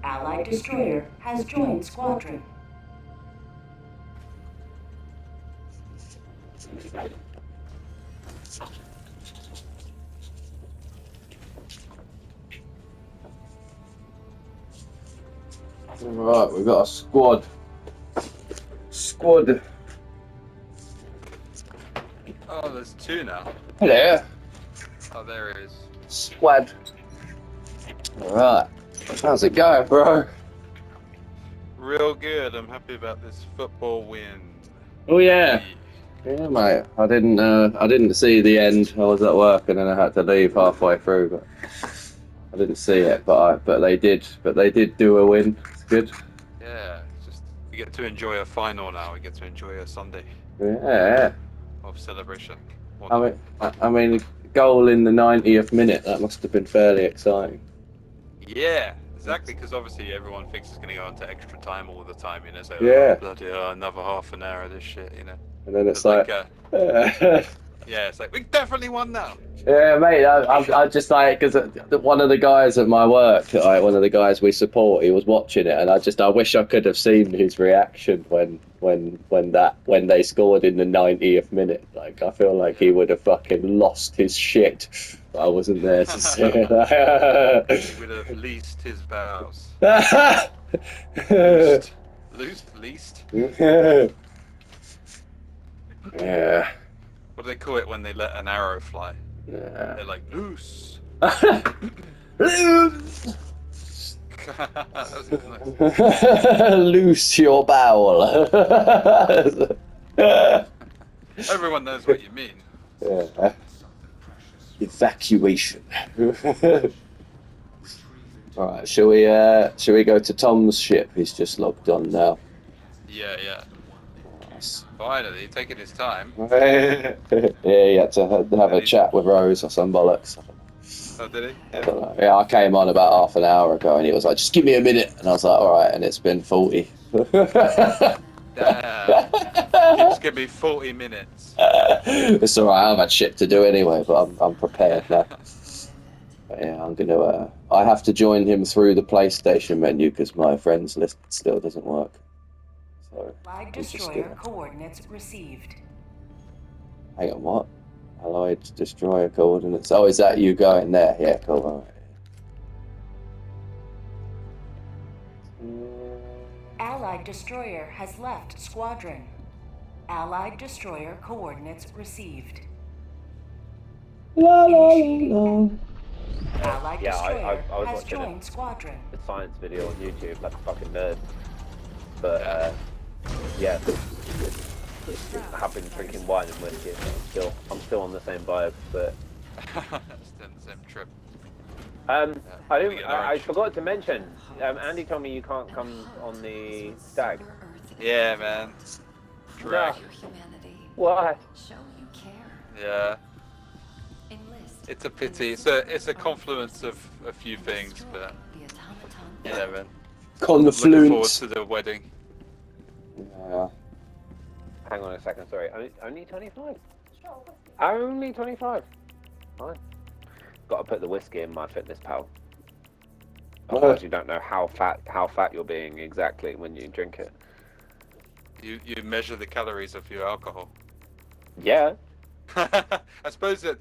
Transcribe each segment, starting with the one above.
Allied destroyer has joined squadron. Right, we've got a squad. Squad. Oh, there's two now. Hello. Oh, there it is. Squad. Alright. How's it going, bro? Real good. I'm happy about this football win. Oh yeah. Yeah, mate. I didn't see the end. I was at work and then I had to leave halfway through, but I didn't see it. But they did. But they did do a win. It's good. Yeah, it's just we get to enjoy a final now. We get to enjoy a Sunday Yeah. of celebration. I mean, goal in the 90th minute. That must have been fairly exciting. Yeah, exactly. Because obviously everyone thinks it's going to go into extra time all the time. You know, so Yeah. oh, bloody hell, another half an hour of this shit. You know. And then it's like yeah, it's like we definitely won now. Yeah, mate. I just like because one of the guys at my work, like one of the guys we support, he was watching it, and I wish I could have seen his reaction when they scored in the 90th minute. Like I feel like he would have fucking lost his shit. But I wasn't there to see it. He would have leased his vows. Leased. Yeah. What do they call it when they let an arrow fly? Yeah. They're like loose. Loose. Nice. Loose your bowel. Everyone knows what you mean. Yeah. Evacuation. Alright, shall we go to Tom's ship? He's just logged on now. Yeah. Finally, taking his time. Yeah, he had to have a chat with Rose or some bollocks. Oh, did he? I don't know. Yeah, I came on about half an hour ago and he was like, just give me a minute. And I was like, alright, and it's been 40. Damn. Just give me 40 minutes. It's alright, I've had shit to do anyway, but I'm prepared now. But yeah, I'm gonna. I have to join him through the PlayStation menu because my friends list still doesn't work. So. Allied destroyer coordinates received. Hang on, what? Allied destroyer coordinates. Oh, is that you going there? Yeah, cool. All right. Allied destroyer has left squadron. Allied destroyer coordinates received. La, la, Initiating. la. Allied Yeah, destroyer I was has watching joined squadron. a science video on YouTube like a fucking nerd. But yeah, I have been drinking wine and whiskey. So I'm still on the same vibe. But Still on the same trip. I forgot to mention. Andy told me you can't come on the stag. Yeah, man. No. Drag. Why? Yeah. It's a pity. It's a confluence of a few things, but yeah, man. Looking forward Confluence. to the wedding. Yeah. Hang on a second. Sorry. Only 25. Only 25. Fine. Got to put the whiskey in my fitness pal. Otherwise, you don't know how fat you're being exactly when you drink it. You measure the calories of your alcohol. Yeah. I suppose you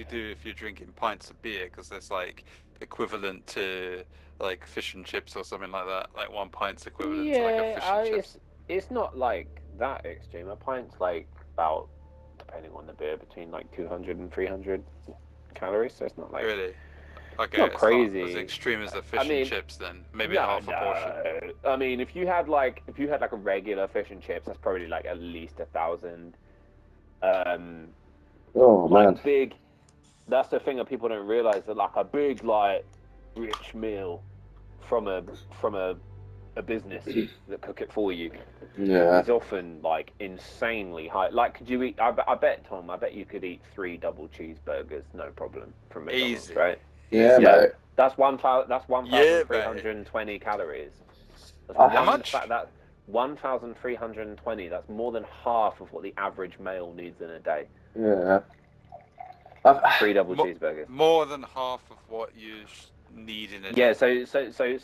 do if you're drinking pints of beer, because that's like equivalent to like fish and chips or something like that. Like 1 pint's equivalent to like a fish and chips. It's not like that extreme. A pint's like about, depending on the beer, between like 200 and 300 calories. So it's not like Really? Okay, not crazy. Not as extreme as the fish and chips then. Maybe no, half a portion. I mean, if you had like a regular fish and chips, that's probably like at least 1,000. Oh man. Like big. That's the thing that people don't realize, that like a big like rich meal from a business that cook it for you is often like insanely high. Like, could you eat? I bet Tom, I bet you could eat 3 double cheeseburgers, no problem, from McDonald's, Easy. right? Yeah, mate. That's 1,320 calories. How much? That 1,320. That's more than half of what the average male needs in a day. Yeah. 3 double cheeseburgers. More than half of what you need in a day. Yeah, so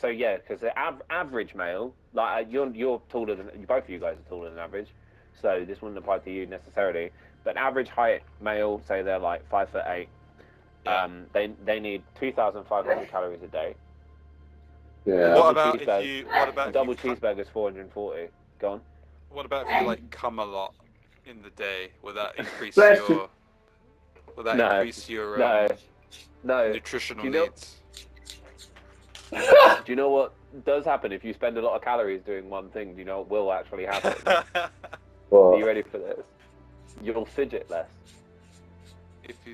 yeah, because the average male, like you're taller than, both of you guys are taller than average, so this wouldn't apply to you necessarily. But average height male, say they're like 5'8", they need 2,500 calories a day. Yeah. What about if you double cheeseburgers 440? Go on. What about if you like come a lot in the day? Will that increase your? Will that increase your nutritional needs? Do you know what does happen if you spend a lot of calories doing one thing? Do you know what will actually happen? Are you ready for this? You'll fidget less. If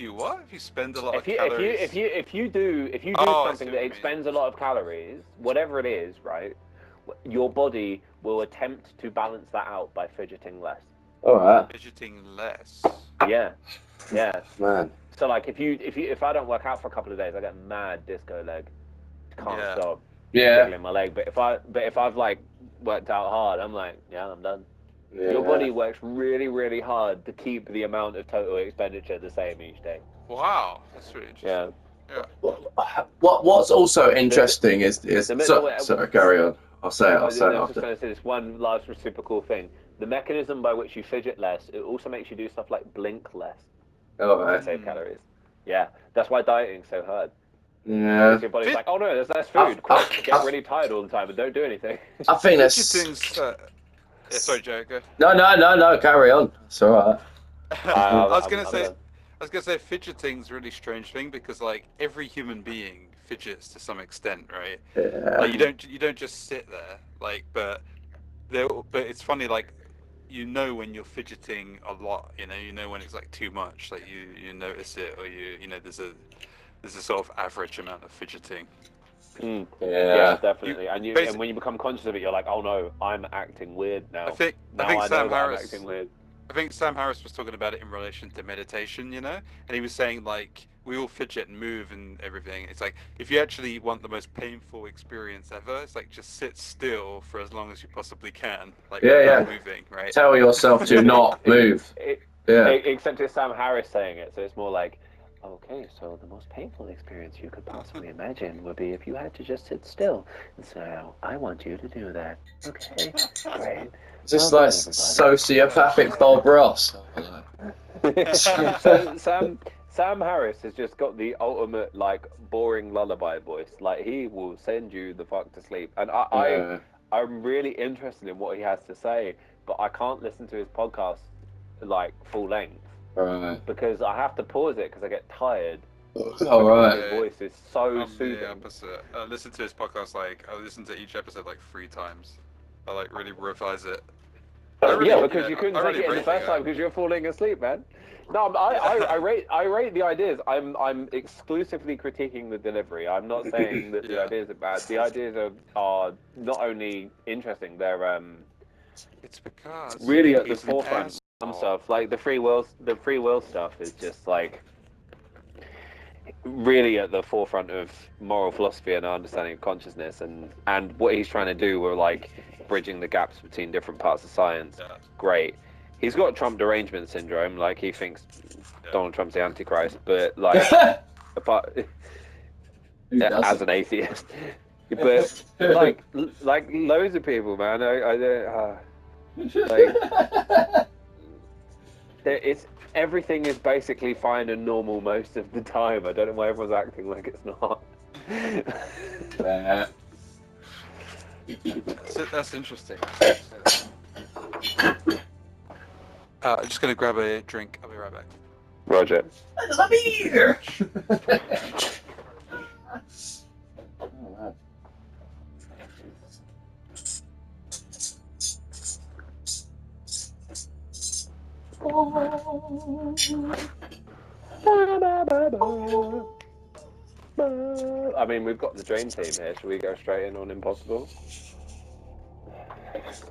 you spend a lot of calories. If you do something that expends a lot of calories, whatever it is, right? Your body will attempt to balance that out by fidgeting less. All right. Fidgeting less. Yeah. Man. So like if I don't work out for a couple of days, I get mad disco leg. Can't stop. Yeah. Jiggling my leg. But if I've like worked out hard, I'm like, yeah, I'm done. Yeah. Your body works really, really hard to keep the amount of total expenditure the same each day. Wow, that's really interesting. Yeah. What's also interesting is sorry, carry on. I'll say it I was after. just going to say this one last reciprocal thing. The mechanism by which you fidget less, it also makes you do stuff like blink less. Oh, right. To save calories. Yeah, that's why dieting's so hard. Yeah. Because your body's like, oh no, there's less food. Quick, get really tired all the time and don't do anything. I think that's. Sorry, Joe. Go. No. Carry on. It's all right. I was gonna say fidgeting's a really strange thing, because like every human being fidgets to some extent, right? Yeah. Like you don't just sit there, like, but it's funny, like, you know when you're fidgeting a lot, you know when it's like too much, like you notice it, or there's a sort of average amount of fidgeting. Yeah, definitely. And when you become conscious of it, you're like, oh no, I'm acting weird now. I think Sam Harris. I think Sam Harris was talking about it in relation to meditation, and he was saying like we all fidget and move and everything. It's like if you actually want the most painful experience ever, it's like just sit still for as long as you possibly can, like without moving, right? Tell yourself to not move. Except it's Sam Harris saying it, so it's more like, okay, so the most painful experience you could possibly imagine would be if you had to just sit still. And so I want you to do that. Okay, great. Just sociopathic Bob Ross. Sam Harris has just got the ultimate like boring lullaby voice. Like he will send you the fuck to sleep. And I'm really interested in what he has to say, but I can't listen to his podcast like full length because I have to pause it because I get tired. All right. His voice is so I'm soothing. the opposite. I listen to his podcast I listen to each episode like 3 times. I like really revise it. Because you couldn't take it in the first time because you're falling asleep, man. No, I rate the ideas. I'm exclusively critiquing the delivery. I'm not saying that the ideas are bad. The ideas are not only interesting, they're It's because really at the forefront. Some stuff like the free will stuff is just like really at the forefront of moral philosophy and our understanding of consciousness, and what he's trying to do with like bridging the gaps between different parts of science. Great. He's got Trump derangement syndrome, like he thinks Donald Trump's the Antichrist, but like apart as an atheist. But like loads of people, man. It's everything is basically fine and normal most of the time. I don't know why everyone's acting like it's not. That's interesting. I'm just gonna grab a drink. I'll be right back. Roger. Let me hear. I mean, we've got the dream team here. Should we go straight in on Impossible?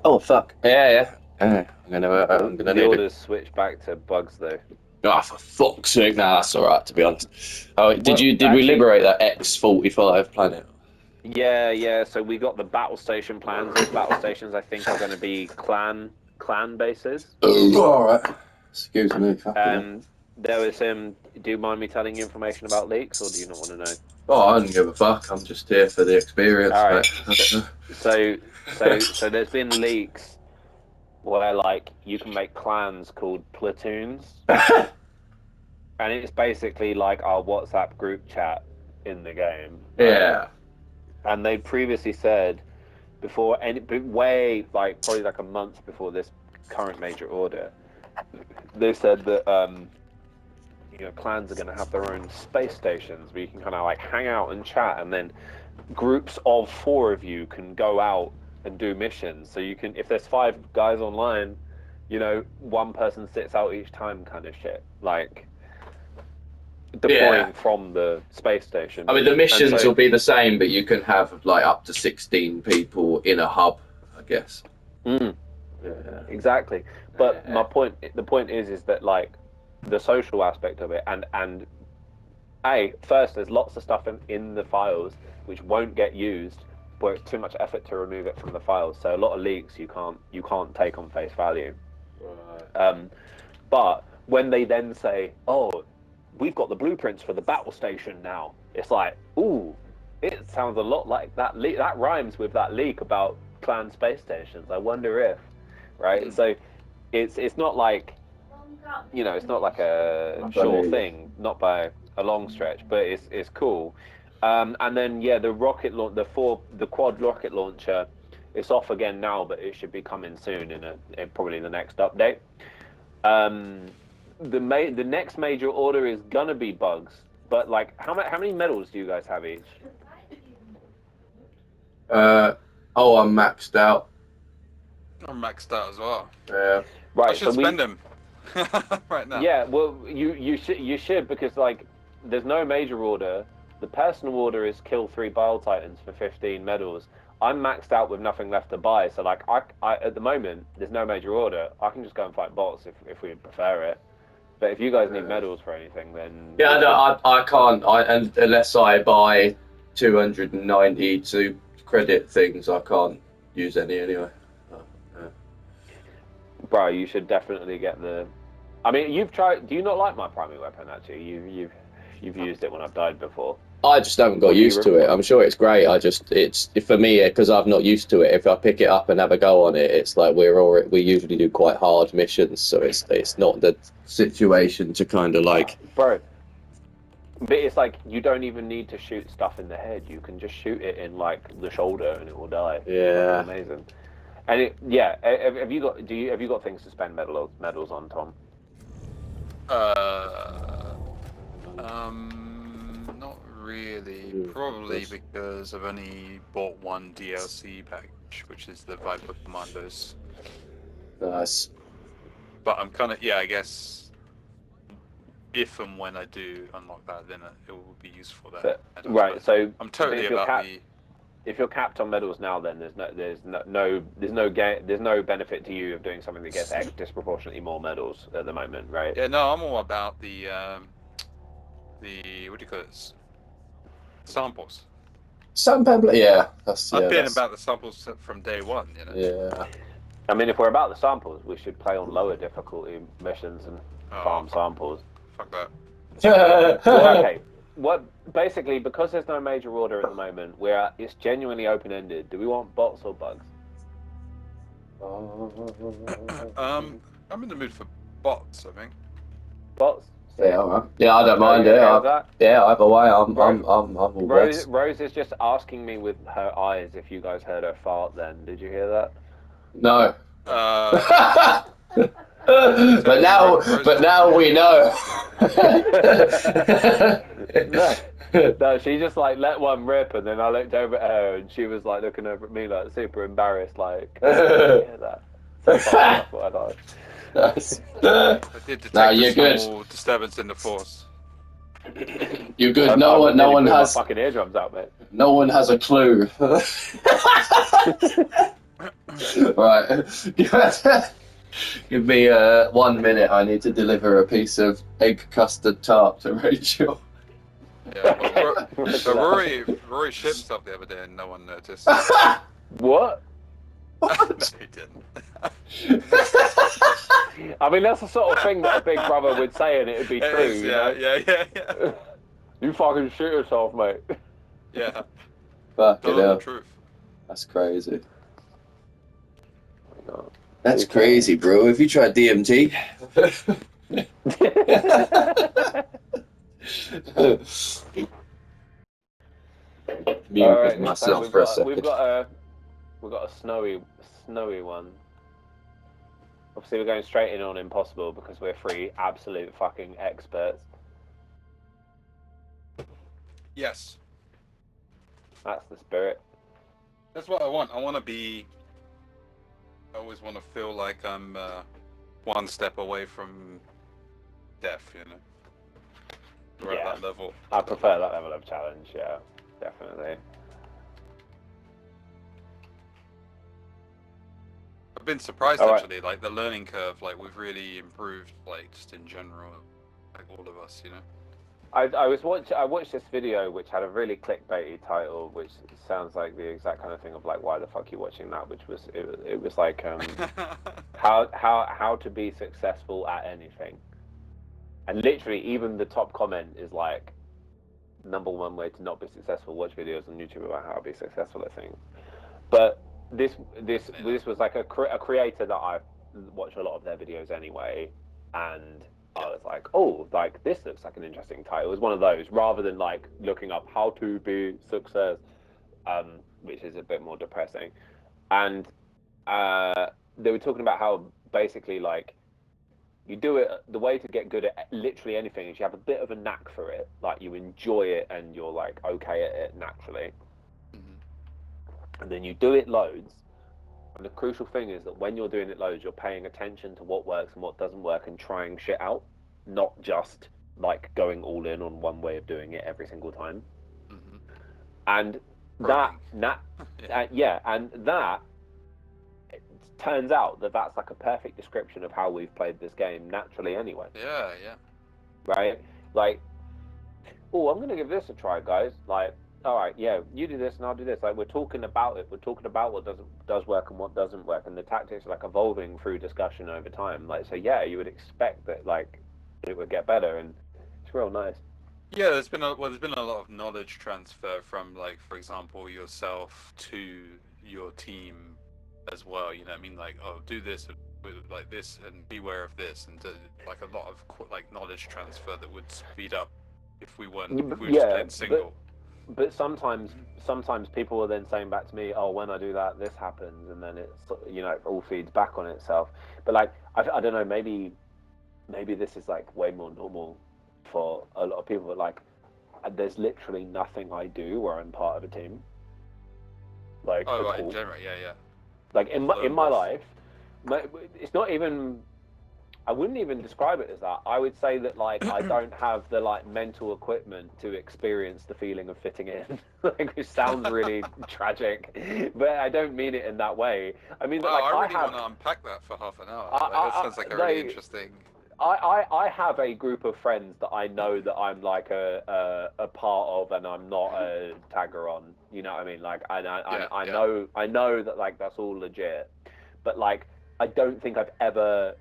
Oh fuck! Yeah. I'm gonna the need orders switch back to bugs though. Oh, for fuck's sake! Nah, that's all right. To be honest. Oh, did actually, we liberate that X-45 planet? Yeah. So we got the battle station plans. Those battle stations, I think, are going to be clan bases. Oh, all right. Excuse me. There was do you mind me telling you information about leaks, or do you not want to know? Oh, I don't give a fuck. I'm just here for the experience. All right. So there's been leaks where like you can make clans called platoons, and it's basically like our WhatsApp group chat in the game. Right? Yeah. And they previously said way like probably like a month before this current major order, they said that clans are going to have their own space stations where you can kind of like hang out and chat, and then groups of 4 of you can go out and do missions. So you can, if there's 5 guys online, one person sits out each time, kind of shit, like deploying from the space station. I mean, the missions will be the same, but you can have like up to 16 people in a hub, I guess. Yeah. Exactly. But the point is that like the social aspect of it, and first there's lots of stuff in the files which won't get used, but it's too much effort to remove it from the files. So a lot of leaks you can't take on face value. Right. But when they then say, "Oh, we've got the blueprints for the battle station now," it's like, ooh, it sounds a lot like that leak. That rhymes with that leak about clan space stations. I wonder if, right? So it's not like, it's not like a sure thing, not by a long stretch, but it's cool. And then the rocket launch, the quad rocket launcher, it's off again now, but it should be coming soon in probably the next update. The next major order is gonna be bugs, but like how many medals do you guys have each? I'm maxed out. I'm maxed out as well. Yeah. Right. I should spend them right now. Yeah. Well, you should because like there's no major order. The personal order is kill 3 Bile Titans for 15 medals. I'm maxed out with nothing left to buy, so like I at the moment there's no major order. I can just go and fight bots if we prefer it. But if you guys need medals for anything, then I can't. Unless I buy 292 credit things, I can't use any anyway. Bro, you should definitely get the. I mean, you've tried. Do you not like my primary weapon? Actually, you've used it when I've died before. I just haven't got used to it. I'm sure it's great. It's for me because I've not used to it. If I pick it up and have a go on it, it's like we usually do quite hard missions, so it's not the situation to kind of like. Bro, But it's like you don't even need to shoot stuff in the head. You can just shoot it in like the shoulder, and it will die. Yeah. Fucking amazing. And have you got have you got things to spend medals on, Tom? Not really. Probably because I've only bought one DLC package, which is the Viper Commandos. Nice. But I'm kind of, I guess if and when I do unlock that, then it will be useful there. So, right. So I'm totally if you're capped on medals now, then there's no benefit to you of doing something that gets disproportionately more medals at the moment, right? Yeah, no, I'm all about the what do you call it? Samples. Sample, yeah. I've been about the samples from day one, you know. Yeah. I mean, if we're about the samples, we should play on lower difficulty missions and farm samples. Fuck that. Well, okay. Basically, because there's no major order at the moment, it's genuinely open-ended. Do we want bots or bugs? I'm in the mood for bots, I think. Bots. Yeah, right. Yeah, I don't mind it. Either way, I'm all Rose is just asking me with her eyes if you guys heard her fart. Then did you hear that? No. But now we know. No, she just like let one rip, and then I looked over at her, and she was like looking over at me like super embarrassed, like, I didn't hear that. So I thought I'd ask. Nice. I did detect a small disturbance in the force. You're good. No one has fucking eardrums out, mate. No one has a clue. Right. Give me 1 minute. I need to deliver a piece of egg custard tart to Rachel. Yeah, so Rory shipped stuff the other day and no one noticed. What? No, he didn't. I mean, that's the sort of thing that a big brother would say, and it would be true. You know? Yeah. You fucking shoot yourself, mate. Yeah. Fucking hell. The truth. That's crazy. That's crazy, bro. Have you tried DMT? Alright, myself so for a second. we've got a snowy one. Obviously, we're going straight in on impossible because we're three absolute fucking experts. Yes. That's the spirit. That's what I want. I always want to feel like I'm one step away from death, you know? We're at that level. I prefer that level of challenge, yeah. Definitely. I've been surprised actually, like the learning curve, like we've really improved, like just in general, like all of us, you know. I watched this video which had a really clickbaity title, which sounds like the exact kind of thing of like, why the fuck are you watching that? Which was it was like how to be successful at anything, and literally even the top comment is like, #1 way to not be successful: watch videos on YouTube about how to be successful at things. But this was like a creator that I watch a lot of their videos anyway, and I was like, oh, like this looks like an interesting title. It was one of those, rather than like looking up how to be success, which is a bit more depressing. And they were talking about how basically like you do it. The way to get good at literally anything is you have a bit of a knack for it, like you enjoy it and you're like okay at it naturally, and then you do it loads. And the crucial thing is that when you're doing it loads, you're paying attention to what works and what doesn't work and trying shit out, not just like going all in on one way of doing it every single time. And that it turns out that that's like a perfect description of how we've played this game naturally anyway. Yeah. Right? Like, oh, I'm gonna give this a try, guys. Like, all right, yeah, you do this and I'll do this. Like, we're talking about it. We're talking about what does work and what doesn't work, and the tactics are like evolving through discussion over time. Like, so yeah, you would expect that like it would get better, and it's real nice. Yeah, there's been a lot of knowledge transfer from, like, for example, yourself to your team as well. You know what I mean? Like, oh, do this like this and beware of this, and like a lot of like knowledge transfer that would speed up if we were just playing single. But sometimes people are then saying back to me, oh, when I do that, this happens, and then it's, you know, it all feeds back on itself. But like, I don't know, maybe this is like way more normal for a lot of people, but like, there's literally nothing I do where I'm part of a team. Like, oh, right, in general, yeah. Like in my life, it's not even. I wouldn't even describe it as that. I would say that like I don't have the like mental equipment to experience the feeling of fitting in, like, which sounds really tragic, but I don't mean it in that way. I mean that like I really want to unpack that for half an hour. That sounds like a really interesting. I have a group of friends that I know that I'm like a part of, and I'm not a tagger on. You know what I mean? Like I know that like that's all legit, but like I don't think I've ever.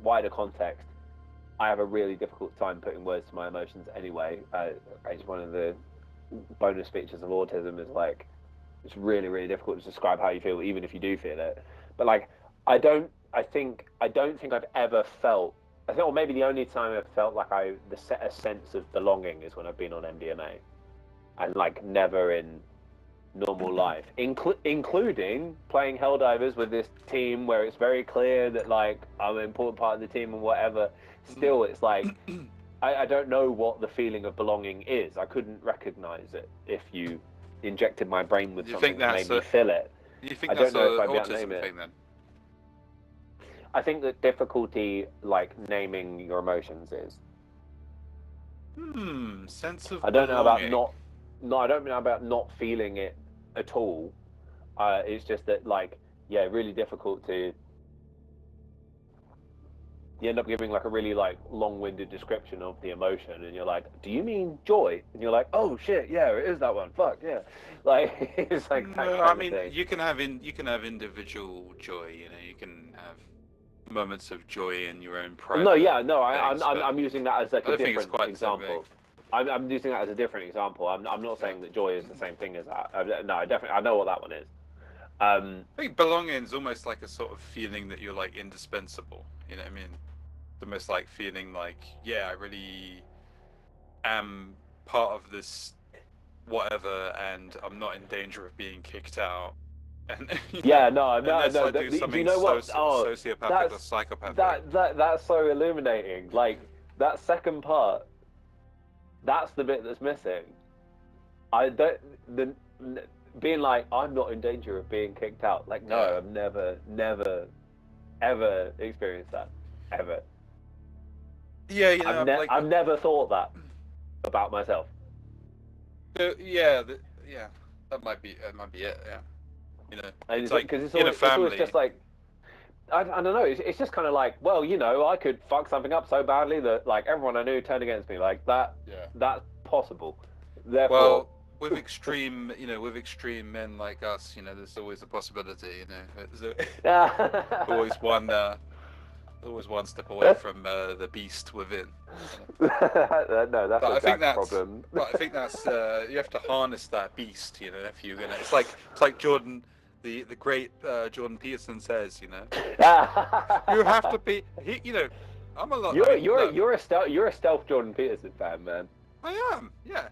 Wider context, I have a really difficult time putting words to my emotions anyway. It's one of the bonus features of autism is like it's really, really difficult to describe how you feel, even if you do feel it. But like, I don't think I've ever felt. I think, or maybe the only time I've felt like a sense of belonging is when I've been on MDMA, and like never in normal life, including playing Helldivers with this team where it's very clear that like I'm an important part of the team and whatever. Still, it's like I don't know what the feeling of belonging is. I couldn't recognize it if you injected my brain with something that made me feel it. You think that's an autism thing then? I think that difficulty like naming your emotions is. Sense of. I don't know about not. No, I don't know about not feeling it at all. It's just that, like, yeah, really difficult to. You end up giving like a really like long-winded description of the emotion, and you're like, "Do you mean joy?" And you're like, "Oh shit, yeah, it is that one. Fuck yeah!" Like it's like that no, kind I of mean, thing. you can have individual joy. You know, you can have moments of joy in your own private. No, yeah, no, I'm using that as like a different example. I'm using that as a different example. I'm not saying that joy is the same thing as that. No, I know what that one is. I think belonging is almost like a sort of feeling that you're like indispensable. You know what I mean? Almost like feeling like, yeah, I really am part of this whatever, and I'm not in danger of being kicked out. And unless I do something sociopathic or psychopathic. That's so illuminating. Like that second part, that's the bit that's missing. Being like, I'm not in danger of being kicked out. Like, no, I've never, ever experienced that. Ever. Yeah, you know, I've never thought that about myself. That might be it. Yeah, you know, it's like because it's always just like I don't know. It's just kind of like, well, you know, I could fuck something up so badly that like everyone I knew turned against me. Like that. Yeah. That's possible. Therefore. Well, with extreme men like us, you know, there's always a possibility. You know, there's always one step away from the beast within. No, that's a problem. But I think that's you have to harness that beast. You know, if you're gonna, it's like Jordan, the great Jordan Peterson says. You know, you have to be. You know, I'm a lot. You're a stealth Jordan Peterson fan, man. I am. Yeah,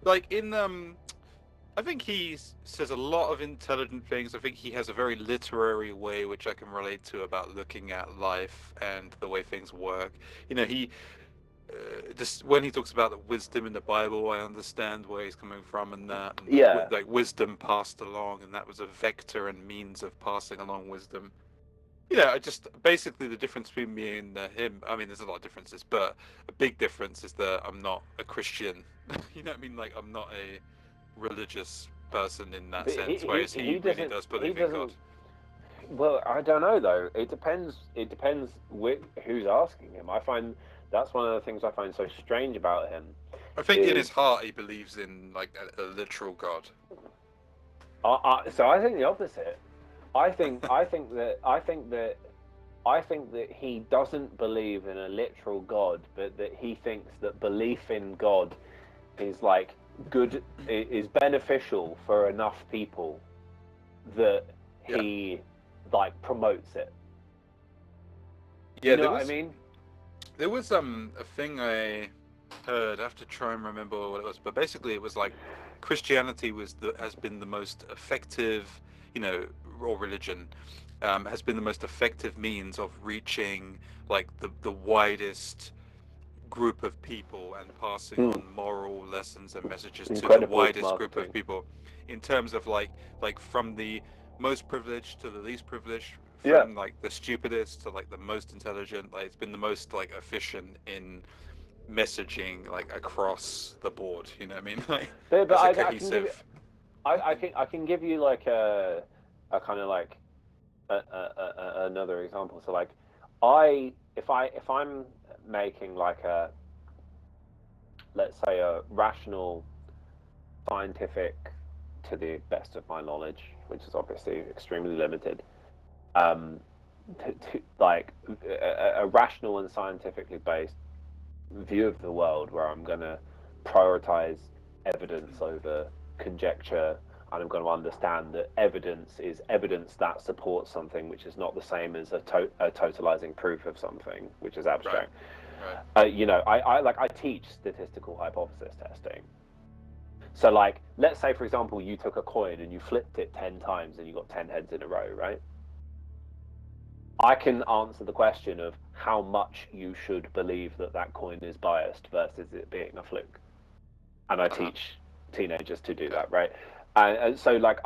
like in I think he says a lot of intelligent things. I think he has a very literary way, which I can relate to, about looking at life and the way things work. You know, he just when he talks about the wisdom in the Bible, I understand where he's coming from, and that, and like wisdom passed along, and that was a vector and means of passing along wisdom. Yeah, I just basically the difference between me and him. I mean, there's a lot of differences, but a big difference is that I'm not a Christian. You know what I mean? Like I'm not a religious person in that sense, whereas he really does believe in God. Well, I don't know though. It depends who's asking him. I find that's one of the things I find so strange about him. I think in his heart he believes in like a literal God. So I think the opposite. I think that he doesn't believe in a literal God, but that he thinks that belief in God is like good, is beneficial for enough people that he like promotes it. Yeah, you know what I mean? There was a thing I heard. I have to try and remember what it was, but basically it was like Christianity has been the most effective, or religion, has been the most effective means of reaching like the widest group of people and passing on moral lessons and messages to the Incredible widest group of marketing. people, in terms of like from the most privileged to the least privileged, Yeah. from like the stupidest to like the most intelligent. Like it's been the most like efficient in messaging like across the board. You know what I mean? Like But as a I can give you, cohesive. I can give you like a kind of like another example. So like, if I'm making like a, let's say, a rational, scientific, to the best of my knowledge, which is obviously extremely limited, um, like a rational and scientifically based view of the world where I'm going to prioritize evidence over conjecture, and I'm going to understand that evidence is evidence that supports something, which is not the same as a totalizing proof of something, which is abstract. Right. I teach statistical hypothesis testing. So, like, let's say, for example, you took a coin and you flipped it 10 times and you got 10 heads in a row, right? I can answer the question of how much you should believe that that coin is biased versus it being a fluke. And I teach teenagers to do that, right? And so, like,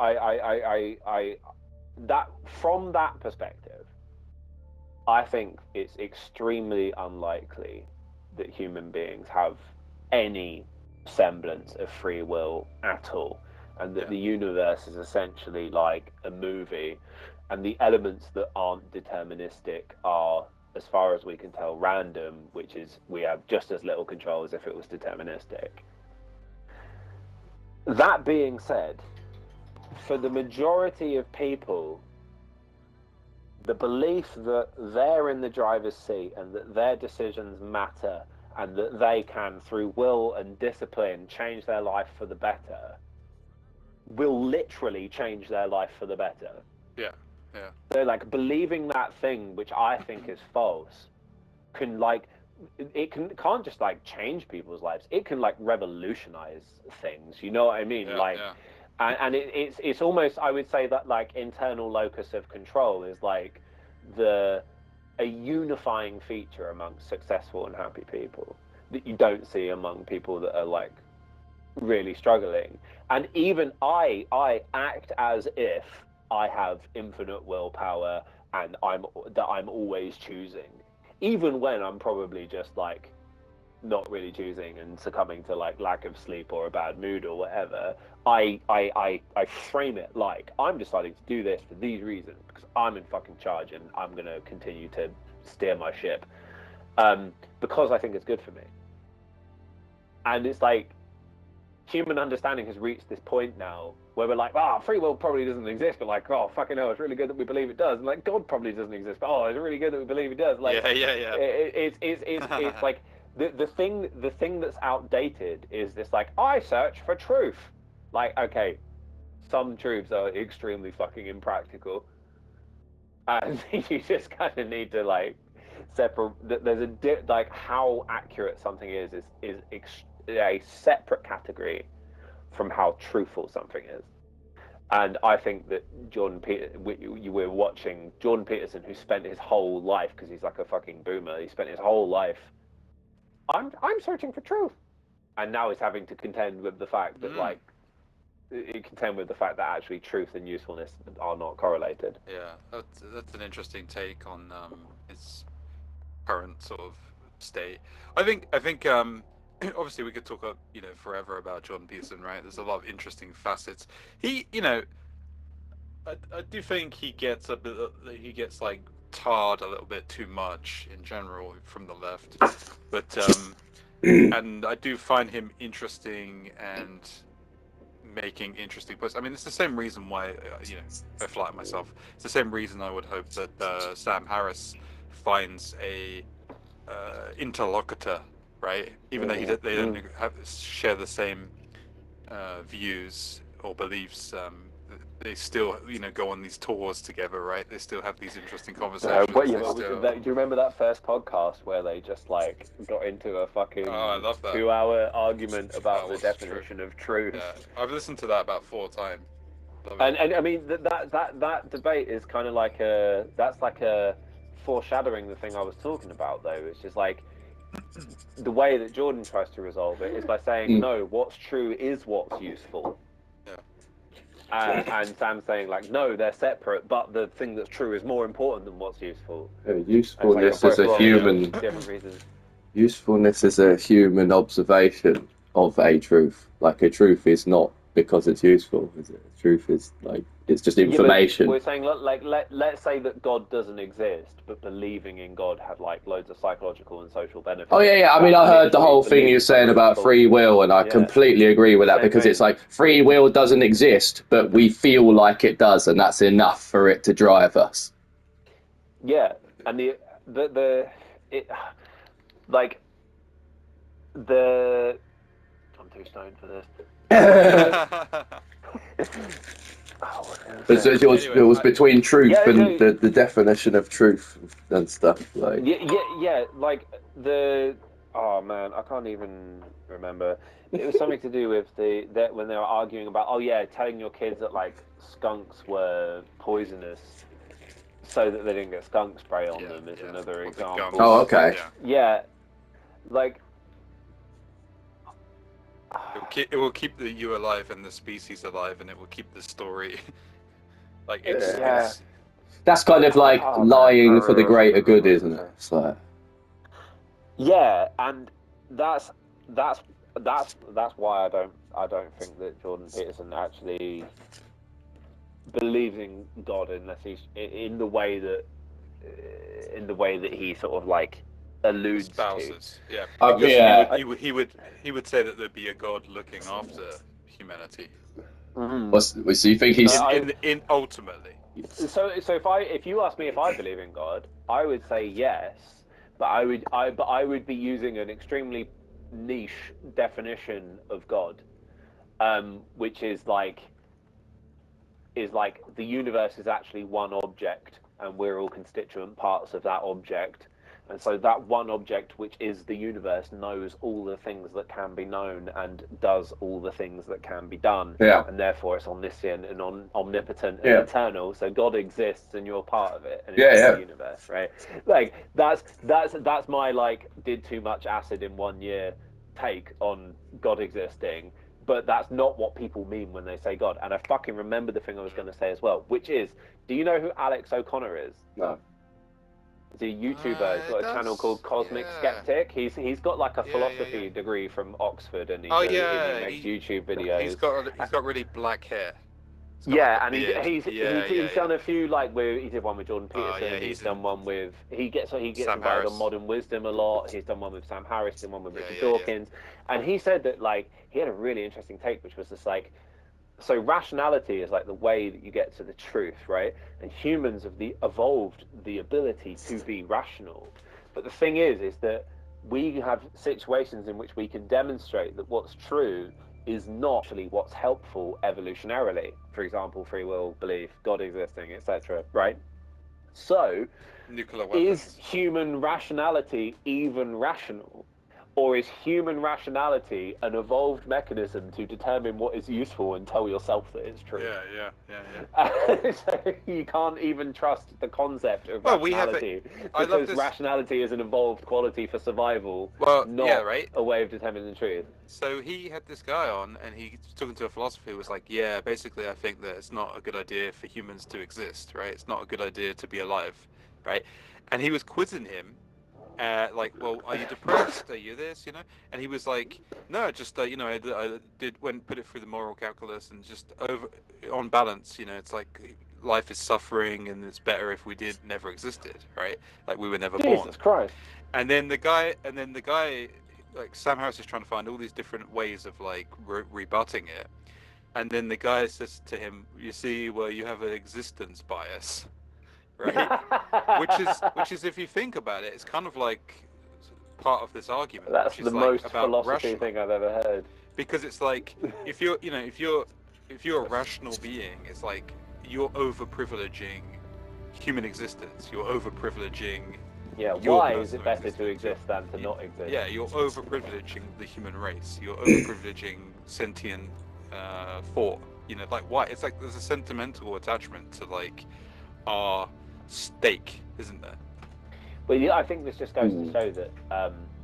that from that perspective, I think it's extremely unlikely that human beings have any semblance of free will at all, and that the universe is essentially like a movie, and the elements that aren't deterministic are, as far as we can tell, random, which is we have just as little control as if it was deterministic. That being said, for the majority of people, the belief that they're in the driver's seat and that their decisions matter and that they can, through will and discipline, change their life for the better, will literally change their life for the better. Yeah. Yeah. So, like, believing that thing, which I think is false, can, like, can't just like change people's lives. It can like revolutionize things. You know what I mean? And it's almost, I would say that like internal locus of control is like a unifying feature amongst successful and happy people that you don't see among people that are like really struggling. And even I act as if I have infinite willpower and I'm always choosing, even when I'm probably just like not really choosing and succumbing to like lack of sleep or a bad mood or whatever. I frame it like I'm deciding to do this for these reasons because I'm in fucking charge and I'm gonna continue to steer my ship, because I think it's good for me. And it's like human understanding has reached this point now where we're like, free will probably doesn't exist, but like, oh, fucking hell, it's really good that we believe it does. And like, God probably doesn't exist, but oh, it's really good that we believe it does. Like, Yeah. it's like the thing that's outdated is this like, I search for truth. Like, okay, some truths are extremely fucking impractical, and you just kind of need to like separate. There's like how accurate something is a separate category from how truthful something is. And I think that we're watching Jordan Peterson, who spent his whole life, because he's like a fucking boomer, he spent his whole life, I'm searching for truth, and now he's having to contend with the fact that actually truth and usefulness are not correlated. Yeah, that's an interesting take on its current sort of state. I think obviously we could talk forever about Jordan Peterson, right? There's a lot of interesting facets. He, I do think he gets like tarred a little bit too much in general from the left, but and I do find him interesting and making interesting points. I mean, it's the same reason why I flatter myself. It's the same reason I would hope that Sam Harris finds a interlocutor, right? Even though they don't share the same views or beliefs they still, go on these tours together, right? They still have these interesting conversations. Do you remember that first podcast where they just like got into a fucking I love that. 2-hour argument about the what's definition of truth? Yeah, I've listened to that about 4 times. And I mean that debate is kind of like a foreshadowing the thing I was talking about, though. It's just like the way that Jordan tries to resolve it is by saying no, what's true is what's useful. And Sam's saying like, no, they're separate, but the thing that's true is more important than what's useful. Usefulness is a human. Different reasons. Usefulness is a human observation of a truth. Like a truth is not because it's useful, is it? Truth is like it's just information. We're saying let's say that God doesn't exist, but believing in God had like loads of psychological and social benefits. Oh yeah. I mean, I heard the whole thing you're saying about free will, and I completely agree with that, because it's like free will doesn't exist, but we feel like it does, and that's enough for it to drive us. Yeah, and I'm too stoned for this. It was between truth and the definition of truth and stuff. Like like oh man, I can't even remember. It was something to do with when they were arguing about telling your kids that like skunks were poisonous so that they didn't get skunk spray on them is another example. Oh, okay. Yeah, like. It will keep you alive and the species alive, and it will keep the story. Like it's that's kind of like lying for the greater good, isn't it? It's like... Yeah, and that's why I don't think that Jordan Peterson actually believes in God unless he's in the way that he sort of like alludes spouses. to. He would say that there'd be a God looking after humanity. Mm-hmm. So you think he's in ultimately? So if you ask me if I believe in God, I would say yes, but I would be using an extremely niche definition of God, which is like the universe is actually one object, and we're all constituent parts of that object. And so that one object, which is the universe, knows all the things that can be known and does all the things that can be done. Yeah. And therefore it's omniscient and omnipotent and eternal. So God exists and you're part of it. And it's the universe, right? Like that's my like did too much acid in 1 year take on God existing. But that's not what people mean when they say God. And I fucking remember the thing I was going to say as well, which is, do you know who Alex O'Connor is? No. He's a YouTuber. He's got a channel called Cosmic Skeptic. He's got like a philosophy degree from Oxford, and he makes YouTube videos. He's got really black hair. And he's done a few where he did one with Jordan Peterson. He's done one with he gets invited on Modern Wisdom a lot. He's done one with Sam Harris. Done one with Richard Dawkins, and he said that he had a really interesting take, which was just so rationality is like the way that you get to the truth, right? And humans have evolved the ability to be rational. But the thing is that we have situations in which we can demonstrate that what's true is not actually what's helpful evolutionarily. For example, free will, belief, God existing, etc. Right? So, is human rationality even rational? Or is human rationality an evolved mechanism to determine what is useful and tell yourself that it's true? Yeah. So you can't even trust the concept of rationality because rationality is an evolved quality for survival, not a way of determining the truth. So he had this guy on, and he was talking to a philosopher who was like, basically I think that it's not a good idea for humans to exist, right? It's not a good idea to be alive, right? And he was quizzing him. Well, are you depressed? Are you this? And he was like, no, just I did put it through the moral calculus, and just on balance, it's like life is suffering, and it's better if we never existed, right? Like we were never born. Jesus Christ! And then the guy, like Sam Harris is trying to find all these different ways of rebutting it, and then the guy says to him, "You see, well, you have an existence bias." Right, which is if you think about it, it's kind of like part of this argument. That's the most philosophy thing I've ever heard. Because it's like if you're if you're a rational being, it's like you're overprivileging human existence. You're overprivileging. Yeah, your why is it personal better to existence. exist than to not exist? Yeah, you're overprivileging the human race. You're overprivileging sentient thought. You know, like why? It's like there's a sentimental attachment to like our stake, isn't there? But yeah, I think this just goes to show that,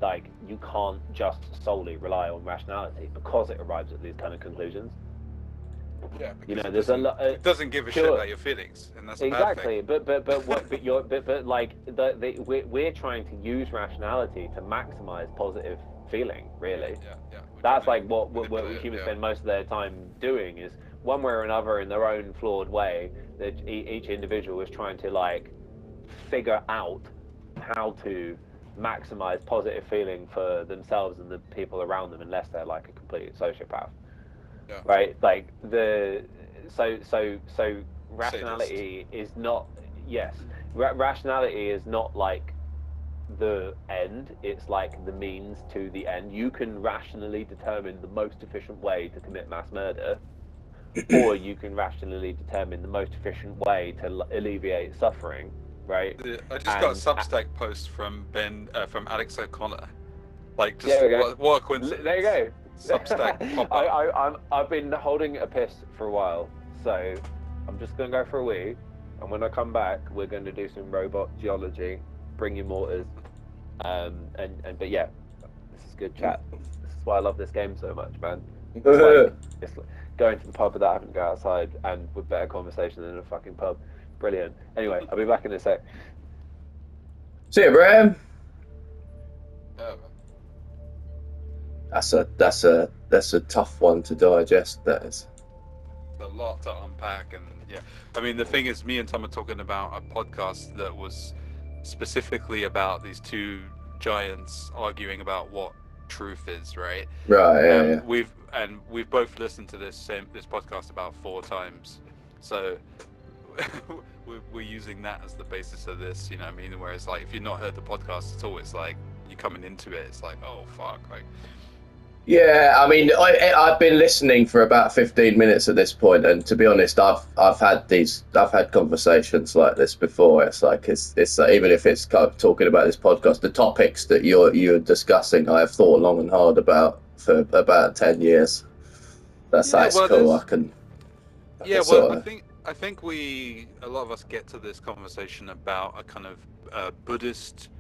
like, you can't just solely rely on rationality because it arrives at these kind of conclusions. Yeah, You know, it there's a doesn't, lot. it doesn't give a shit about your feelings, and that's a bad Exactly, thing. but like we're trying to use rationality to maximize positive feeling. Really, Yeah. that's like what manipulate it, humans yeah. spend most of their time doing is one way or another in their own flawed way. That each individual is trying to like figure out how to maximize positive feeling for themselves and the people around them, unless they're like a complete sociopath. Yeah. Right? Like so Sadist. rationality is not yes. Rationality is not like the end. It's like the means to the end. You can rationally determine the most efficient way to commit mass murder, or you can rationally determine the most efficient way to alleviate suffering. Right? I just got a And Substack post from from Alex O'Connor. Like, just there we go. what a coincidence. There you go. Substack pop up. I've been holding a piss for a while, so I'm just gonna go for a wee, and when I come back, we're going to do some robot geology, bring you mortars, but yeah, this is good chat. This is why I love this game so much, man. It's like going to the pub without having to go outside, and with better conversation than in a fucking pub. Brilliant. Anyway, I'll be back in a sec. See you, Graham. Yeah. That's a tough one to digest. That is A lot to unpack, and yeah, I mean the thing is, me and Tom are talking about a podcast that was specifically about these two giants arguing about what truth is, right? right. Yeah. We've both listened to this podcast about 4 times, so we're using that as the basis of this. You know what I mean? Whereas like if you've not heard the podcast at all, it's like you're coming into it, it's like, oh fuck, like. Yeah, I mean, I've been listening for about 15 minutes at this point, and to be honest, I've had conversations like this before. It's like it's even if it's kind of talking about this podcast, the topics that you're discussing, I have thought long and hard about for about 10 years. That's cool. I think a lot of us get to this conversation about a kind of Buddhist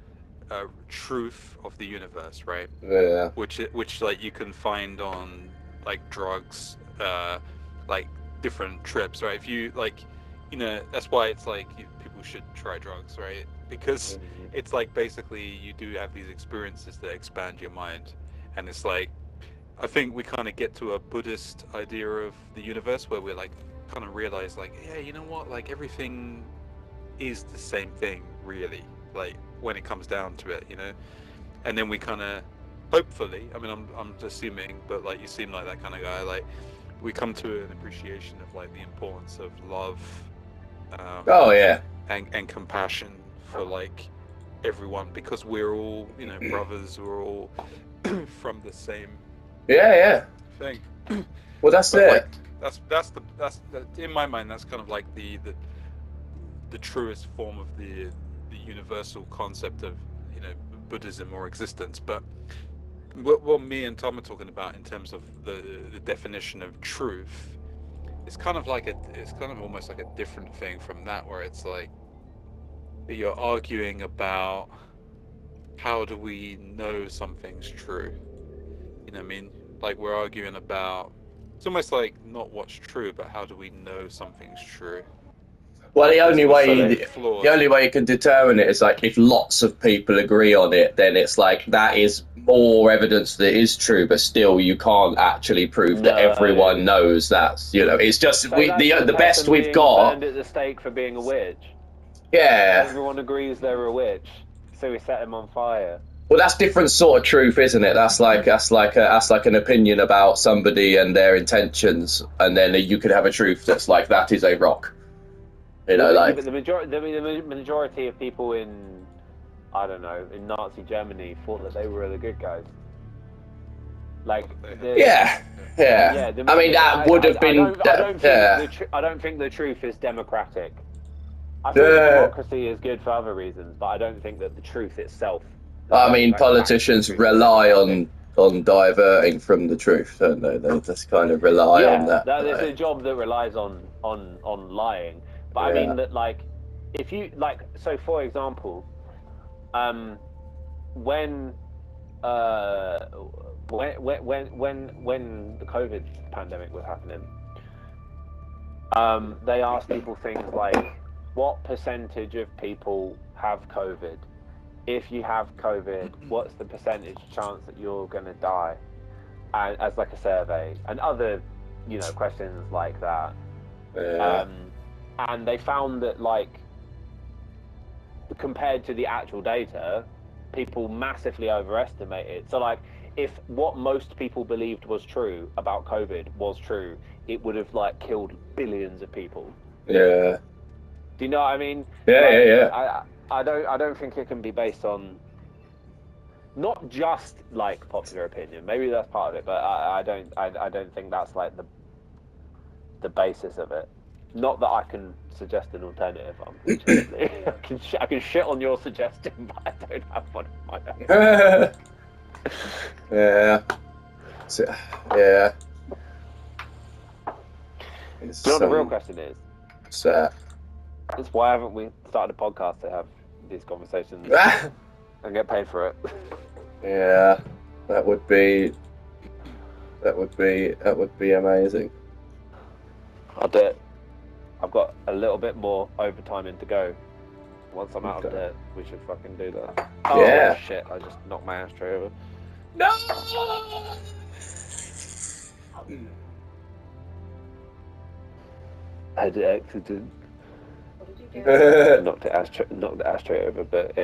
truth of the universe, right? Yeah. Which like you can find on like drugs, like different trips, right? If you like, you know, that's why it's like people should try drugs, right? Because it's like basically you do have these experiences that expand your mind, and it's like I think we kind of get to a Buddhist idea of the universe where we're like kind of realize like, yeah, you know what, like everything is the same thing, really, like when it comes down to it, you know. And then we kind of, hopefully, I mean, I'm assuming, but like you seem like that kind of guy, like we come to an appreciation of like the importance of love, Oh yeah. and compassion for like everyone, because we're all, you know, brothers, we're all from the same thing. Well, that's But it. like that's in my mind, that's kind of like the truest form of the universal concept of, you know, Buddhism or existence. But what me and Tom are talking about in terms of the definition of truth, it's kind of almost like a different thing from that, where it's like you're arguing about how do we know something's true. You know what I mean? Like we're arguing about, it's almost like not what's true, but how do we know something's true. Well, the only flawed. way you can determine it is like if lots of people agree on it, then it's like that is more evidence that it is true. But still, you can't actually prove that everyone knows that. You know, it's just So that's the best we've being got. burned at the stake for being a witch. Yeah. Everyone agrees they're a witch, so we set him on fire. Well, that's different sort of truth, isn't it? That's like an opinion about somebody and their intentions, and then you could have a truth that's like that is a rock. You know, like but the majority of people in, I don't know, in Nazi Germany thought that they were the good guys. Like, Yeah. I mean, that would have been. I don't think the truth is democratic. I think democracy is good for other reasons, but I don't think that the truth itself. I mean, politicians rely on diverting from the truth, don't they? They just kind of rely on that. There's a job that relies on lying. But I mean that, like, if you like, so for example, when the COVID pandemic was happening, they asked people things like, what percentage of people have COVID? If you have COVID, what's the percentage chance that you're going to die? And as like a survey, and other, questions like that. And they found that, like, compared to the actual data, people massively overestimate it. So, like, if what most people believed was true about COVID was true, it would have, like, killed billions of people. Yeah. Do you know what I mean? Yeah. I don't think it can be based on not just, like, popular opinion. Maybe that's part of it, but I don't think that's, like, the basis of it. Not that I can suggest an alternative, unfortunately. I can shit on your suggestion, but I don't have one in my own. Yeah. So the real question is, why haven't we started a podcast to have these conversations and get paid for it? Yeah, that would be amazing. I'll do it. I've got a little bit more overtime in to go. Once I'm out of debt, we should fucking do that. Yeah. Oh shit, I just knocked my ashtray over. No! I had an accident. Knocked the ashtray over, but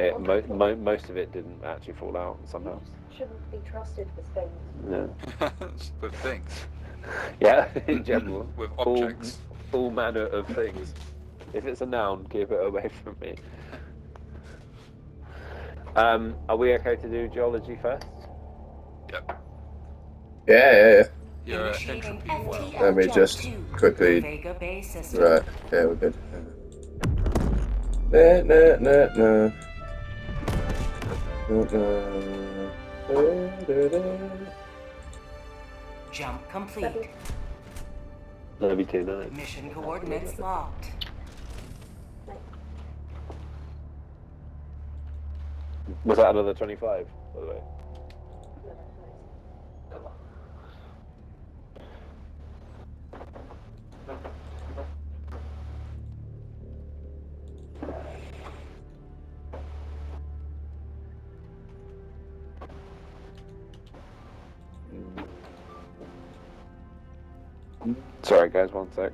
most of it didn't actually fall out somehow. Shouldn't be trusted with things. No. With things. Yeah, in general. With objects. All manner of things. If it's a noun, keep it away from me. Are we okay to do geology first? Yep. Yeah. You're Initiating entropy well. FTL Let me Jump just 2, quickly. Vega Bay system. Right. Yeah, we're good. Jump complete. Let me do that. Mission coordinates locked. Was that another 25, by the way? Sorry guys, one sec.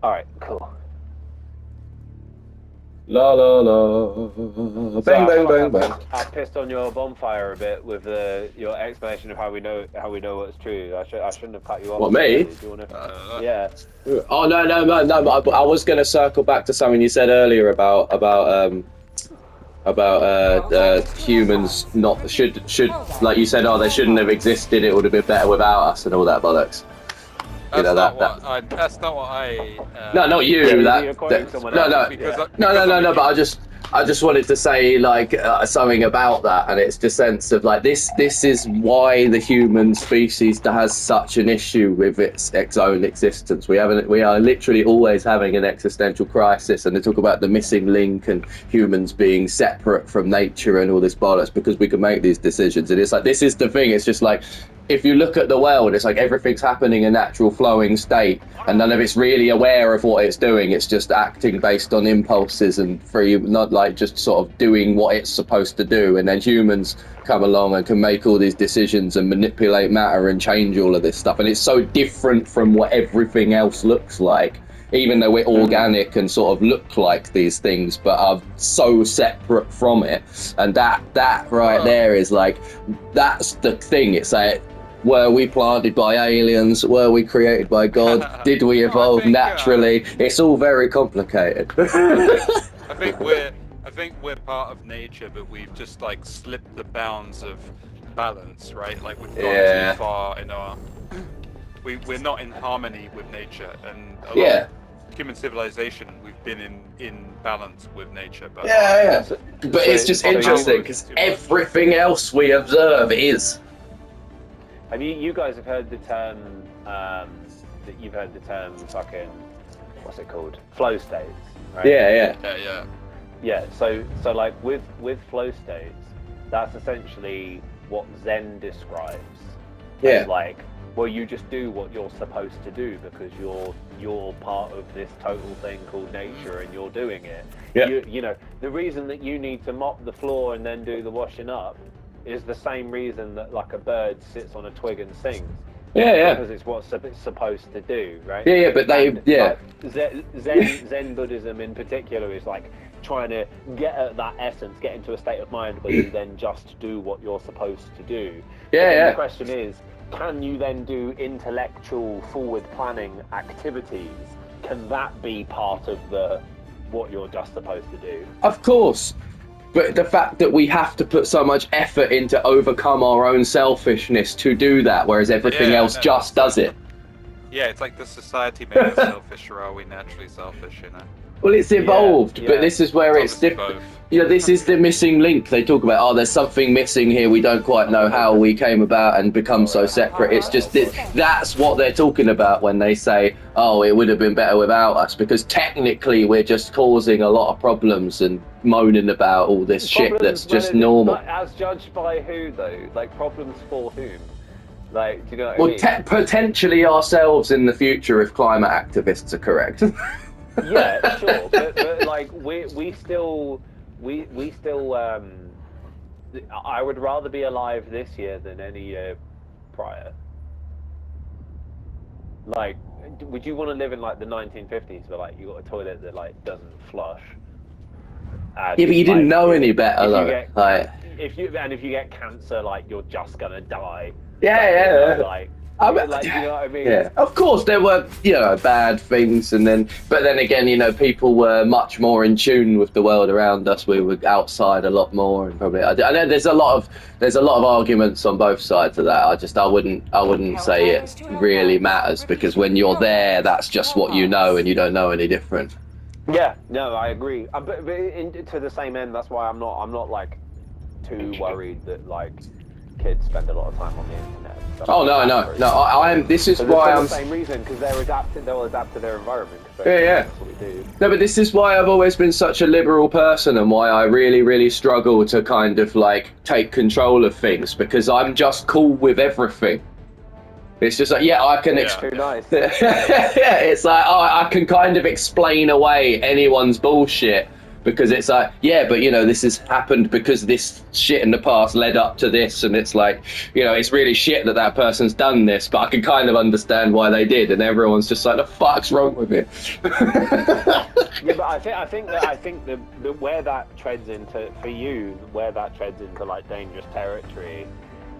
Alright, cool. La la la. Bang bang bang bang. I pissed on your bonfire a bit with your explanation of how we know what's true. I shouldn't have cut you off. What, me? Do you want to? Yeah. Oh no! But I was going to circle back to something you said earlier about humans not should like you said. Oh, they shouldn't have existed. It would have been better without us and all that bollocks. That's not what I. No, not you. No. But I just wanted to say like something about that, and it's the sense of like this is why the human species has such an issue with its own existence. We are literally always having an existential crisis, and they talk about the missing link and humans being separate from nature and all this bollocks because we can make these decisions. And it's like this is the thing. It's just like. If you look at the world, it's like everything's happening in natural flowing state and none of it's really aware of what it's doing. It's just acting based on impulses and free, not like just sort of doing what it's supposed to do. And then humans come along and can make all these decisions and manipulate matter and change all of this stuff. And it's so different from what everything else looks like, even though we're organic and sort of look like these things, but are so separate from it. And that right there is like, that's the thing. It's like, Were we planted by aliens? Were we created by God? Did we No, I evolve think, naturally? It's all very complicated. I think we're part of nature, but we've just like slipped the bounds of balance, right? Like we've gone Yeah. too far in our. We're not in harmony with nature, and a lot Yeah. of human civilization, we've been in balance with nature, but Yeah. But it's just so interesting you- because everything else we observe is. Have you guys have heard the term that you've heard the term fucking what's it called? Flow states, right? Yeah. Yeah. So like with flow states, that's essentially what Zen describes. Yeah. As like, well, you just do what you're supposed to do because you're part of this total thing called nature and you're doing it. Yeah. You know, the reason that you need to mop the floor and then do the washing up is the same reason that like a bird sits on a twig and sings. Yeah. Because it's what it's supposed to do, right? Yeah. But they. And, Yeah. like, Zen Buddhism in particular is like trying to get at that essence, get into a state of mind where you then just do what you're supposed to do. Yeah. The question is, can you then do intellectual forward planning activities? Can that be part of what you're just supposed to do? Of course. But the fact that we have to put so much effort into overcome our own selfishness to do that, whereas everything else just does it. Yeah, it's like the society made us selfish, or are we naturally selfish? You know. Well, it's evolved, Yeah. but this is where it's obviously different. both. You know, this is the missing link. They talk about, oh, there's something missing here. We don't quite know how we came about and become so separate. It's just that's what they're talking about when they say, oh, it would have been better without us, because technically we're just causing a lot of problems and moaning about all this shit that's just normal. As judged by who, though? Like, problems for whom? Like, do you know what I Well, mean? potentially ourselves in the future if climate activists are correct. Yeah, sure, but like we still I would rather be alive this year than any year prior. Like, would you want to live in like the 1950s where like you got a toilet that like doesn't flush? And, Yeah, but you didn't like, know any better, though. If you get cancer, like you're just gonna die. Yeah. Like, like, you know what I mean? Yeah, of course there were, bad things, but then again, people were much more in tune with the world around us. We were outside a lot more, and probably I know there's a lot of arguments on both sides of that. I wouldn't say it really matters, because when you're there, that's just what you know, and you don't know any different. Yeah, no, I agree. But to the same end, that's why I'm not like too worried that like kids spend a lot of time on the internet. Oh no! I am. This is why I'm. For the same reason, because they'll adapt to their environment. Yeah. That's what we do. No, but this is why I've always been such a liberal person, and why I really, really struggle to kind of like take control of things, because I'm just cool with everything. It's just like, I can. Too nice. Yeah, it's like, I can kind of explain away anyone's bullshit, because it's like, but this has happened because this shit in the past led up to this, and it's like, it's really shit that person's done this, but I can kind of understand why they did, and everyone's just like, the fuck's wrong with it? Yeah, but I think that where that treads into, for you, where that treads into like dangerous territory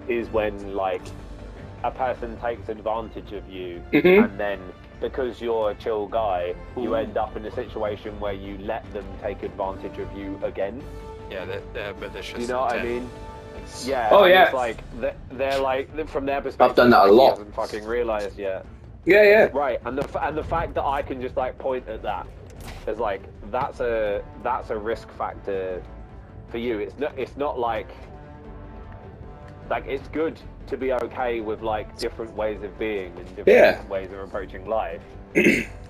is when like a person takes advantage of you, and then because you're a chill guy, you end up in a situation where you let them take advantage of you again. Yeah, they're malicious. Do you know what I mean? Yeah. Oh, yeah. It's like they're like, from their perspective, I've done that a lot. He hasn't fucking realised yet. Yeah. Right, and the fact that I can just like point at that is like that's a risk factor for you. It's not like it's good to be okay with like different ways of being and different ways of approaching life.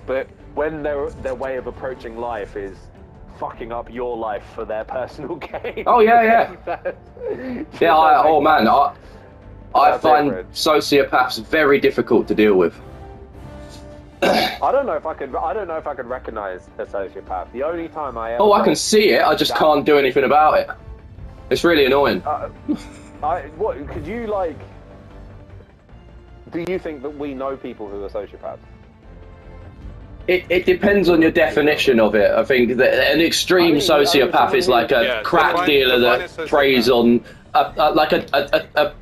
But when their way of approaching life is fucking up your life for their personal gain. Oh yeah. I find different. sociopaths very difficult to deal with. I don't know if I could recognize a sociopath. The only time I ever I can see it. I just can't do anything about it. It's really annoying. What could you like? Do you think that we know people who are sociopaths? It depends on your definition of it. I think that an extreme sociopath is like a crack dealer that preys on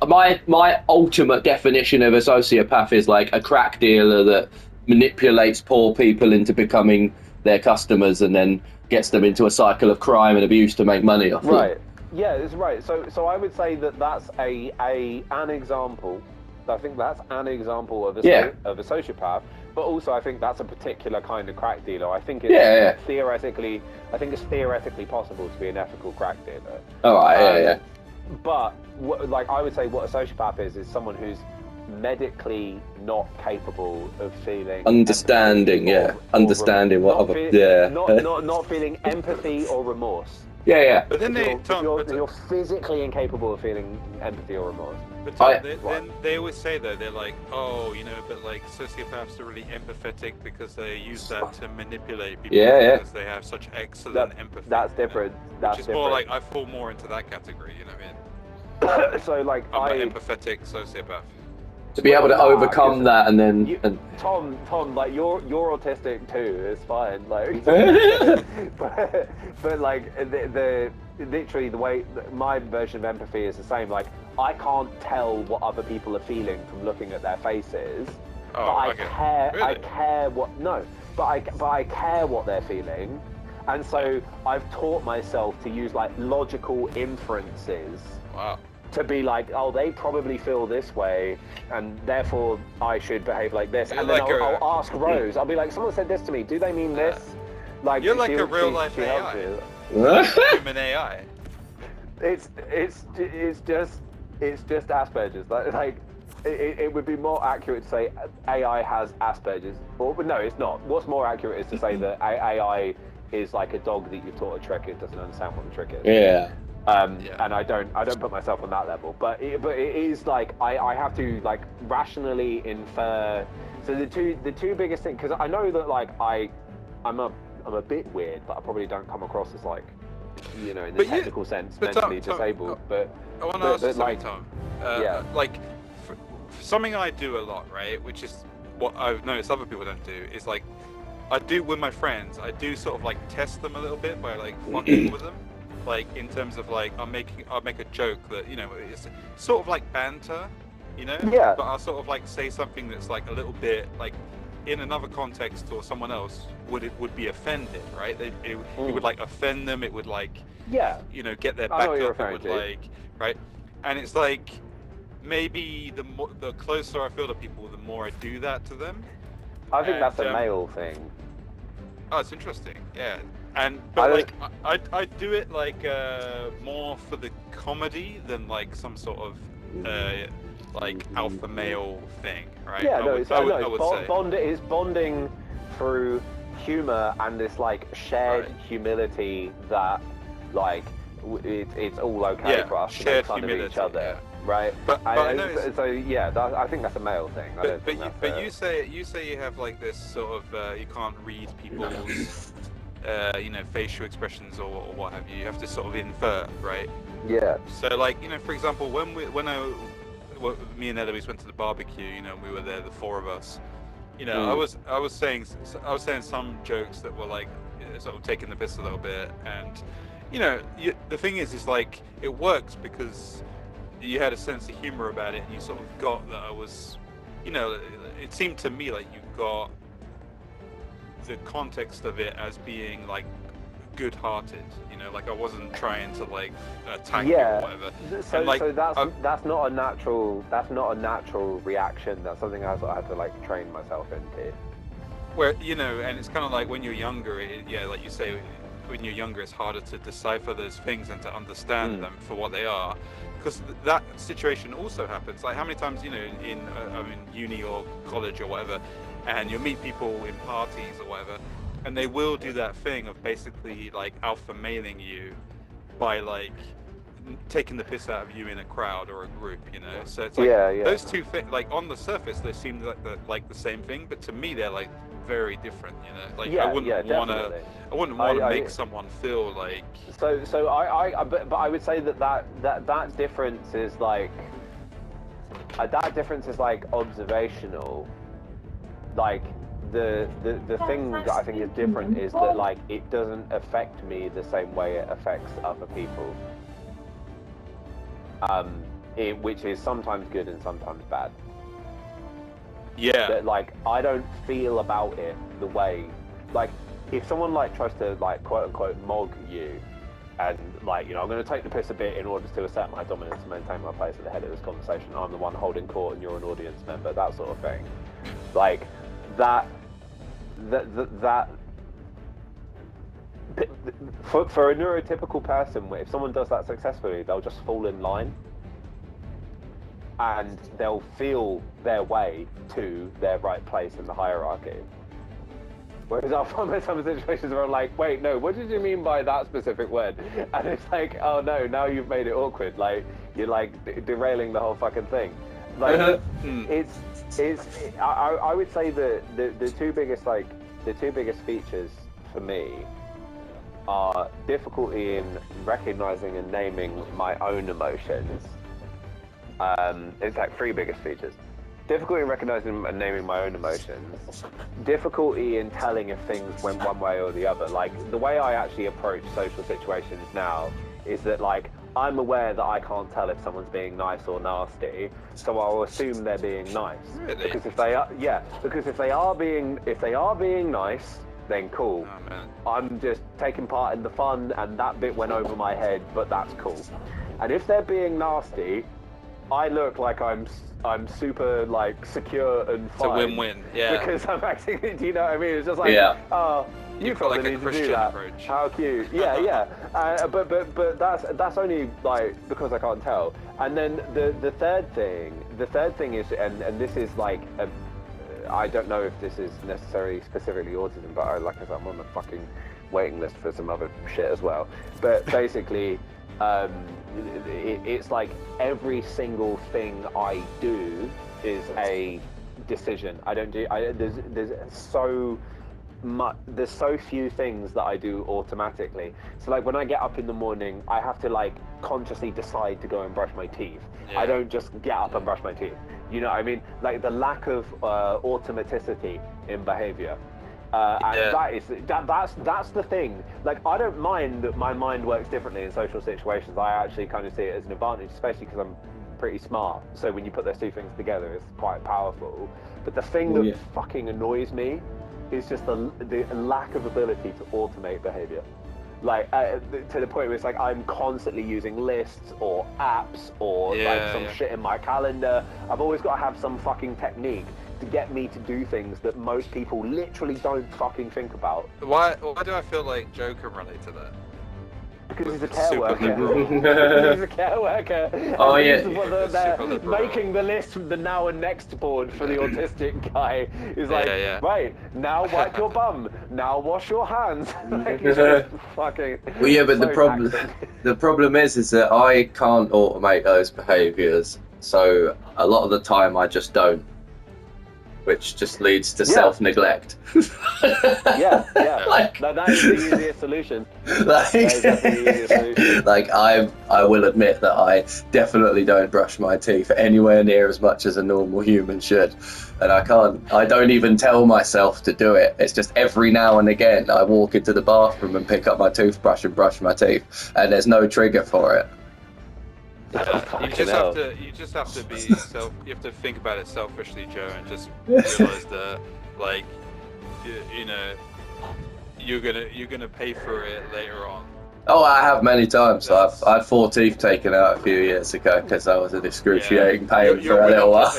my ultimate definition of a sociopath is like a crack dealer that manipulates poor people into becoming their customers and then gets them into a cycle of crime and abuse to make money off them. Right. Yeah, it's right. So I would say that that's an example. I think that's an example of of a sociopath, but also I think that's a particular kind of crack dealer. I think it's theoretically possible to be an ethical crack dealer. All right, But like I would say, what a sociopath is someone who's medically not capable of feeling understanding, understanding what other, not feeling empathy or remorse. Yeah. But then you're physically incapable of feeling empathy or remorse. But Tom, they always say though, they're like, oh, you know, but like sociopaths are really empathetic because they use that to manipulate people because they have such excellent empathy. That's different. That's which is different. more like I fall more into that category, you know what I mean? So like I'm an empathetic sociopath. To be able to overcome that and then Tom, like you're autistic too. It's fine. Like, but like the literally the way my version of empathy is the same. Like I can't tell what other people are feeling from looking at their faces. Oh, but I okay. care. Really? I care what no. But I care what they're feeling, and so I've taught myself to use like logical inferences. Wow. To be like, oh, they probably feel this way, and therefore I should behave like this. You're and then like I'll ask Rose. I'll be like, someone said this to me. Do they mean this? Like you're like a real life AI. Human AI. It's just Asperger's. Like it would be more accurate to say AI has Asperger's. But no, it's not. What's more accurate is to say that AI is like a dog that you've taught a trick. It doesn't understand what the trick is. Yeah. And I don't put myself on that level, but it is like I have to like rationally infer. So the two biggest things, because I know that like I'm a bit weird, but I probably don't come across as like, you know, in the technical sense mentally disabled. But I want to ask you something, like, Tom. like for something I do a lot, right? Which is what I've noticed other people don't do. Is like I do with my friends. I do sort of like test them a little bit by like fucking with them. Like in terms of like I'll make a joke that, you know, it's sort of like banter, you know. Yeah. But I'll sort of like say something that's like a little bit like in another context or someone else would be offended, right? It would like offend them. It would like you know, get their back up. It would like right, and it's like maybe the closer I feel to people, the more I do that to them. I think that's a male thing. Oh, it's interesting. Yeah. But I do it like more for the comedy than like some sort of like alpha male thing, right? Yeah, I would say. It's bonding through humor and this like shared humility that like it's all okay for us to make fun of each other, right? But I know I think that's a male thing. But you say you have like this sort of you can't read people's you know, facial expressions or what have you. You have to sort of infer, right? Yeah. So like, you know, for example, when me and Eloise went to the barbecue, you know, we were there, the four of us. You know, I was saying some jokes that were like sort of taking the piss a little bit, and you know, the thing is like it works because you had a sense of humor about it, and you sort of got that I was, you know, it seemed to me like you got the context of it as being like good-hearted, you know, like I wasn't trying to like attack you or whatever. So that's not a natural reaction. That's something I had to like train myself into. Where, you know, and it's kind of like when you're younger, like you say, when you're younger, it's harder to decipher those things and to understand them for what they are, because that situation also happens. Like how many times, you know, in uni or college or whatever, and you'll meet people in parties or whatever, and they will do that thing of basically like alpha mailing you by like taking the piss out of you in a crowd or a group, you know. So it's like those two things, like on the surface they seem like the same thing, but to me they're like very different, you know. Like I wouldn't want to make someone feel like. So I would say that difference is like observational. Like the thing that I think is different is that like it doesn't affect me the same way it affects other people. which is sometimes good and sometimes bad. Yeah. That, like, I don't feel about it the way, like, if someone like tries to like quote unquote mog you, and like, you know, I'm going to take the piss a bit in order to assert my dominance and maintain my place at the head of this conversation. I'm the one holding court and you're an audience member, that sort of thing. Like that for a neurotypical person, if someone does that successfully, they'll just fall in line and they'll feel their way to their right place in the hierarchy. Whereas I'll find myself in situations where I'm like, wait, no, what did you mean by that specific word? And it's like, oh no, now you've made it awkward. Like, you're like derailing the whole fucking thing. Like, I would say the two biggest features for me are difficulty in recognizing and naming my own emotions. It's like three biggest features. Difficulty in recognizing and naming my own emotions. Difficulty in telling if things went one way or the other. Like, the way I actually approach social situations now is that, like, I'm aware that I can't tell if someone's being nice or nasty, so I'll assume they're being nice. Really? Because if they are being nice, then cool. Oh, man. I'm just taking part in the fun, and that bit went over my head, but that's cool. And if they're being nasty, I look like I'm super, like, secure and fine. It's a win-win, yeah. Because I'm acting, do you know what I mean? It's just like, oh, you got probably like a need to Christian do that. approach. How cute. Yeah. But that's only, like, because I can't tell. And then the third thing is, and this is like, I don't know if this is necessarily specifically autism, but like I said, I'm on the fucking waiting list for some other shit as well. But basically, it's like every single thing I do is a decision. There's so few things that I do automatically. So like when I get up in the morning, I have to like consciously decide to go and brush my teeth. Yeah. I don't just get up and brush my teeth. You know what I mean? Like the lack of automaticity in behavior. And that's the thing. Like, I don't mind that my mind works differently in social situations. I actually kind of see it as an advantage, especially because I'm pretty smart. So when you put those two things together, it's quite powerful. But the thing that fucking annoys me is just the lack of ability to automate behavior. Like, to the point where it's like I'm constantly using lists or apps or some shit in my calendar. I've always got to have some fucking technique to get me to do things that most people literally don't fucking think about. Why do I feel like Joe can relate to that? Because he's a care worker. He's a care worker. Oh, yeah. They're making the list from the now and next board for the autistic guy. He's like, right, now wipe your bum. Now wash your hands. Like, fucking. Well, yeah, but the problem is that I can't automate those behaviours. So a lot of the time I just don't, which just leads to self-neglect. Yeah. Like, no, that is the easiest solution. Like I will admit that I definitely don't brush my teeth anywhere near as much as a normal human should, and I don't even tell myself to do it. It's just every now and again I walk into the bathroom and pick up my toothbrush and brush my teeth, and there's no trigger for it. You just have to be you have to think about it selfishly, Joe, and just realize that, like, you know, you're gonna pay for it later on. Oh, I have many times. I had 4 teeth taken out a few years ago because I was in excruciating pain for a little while.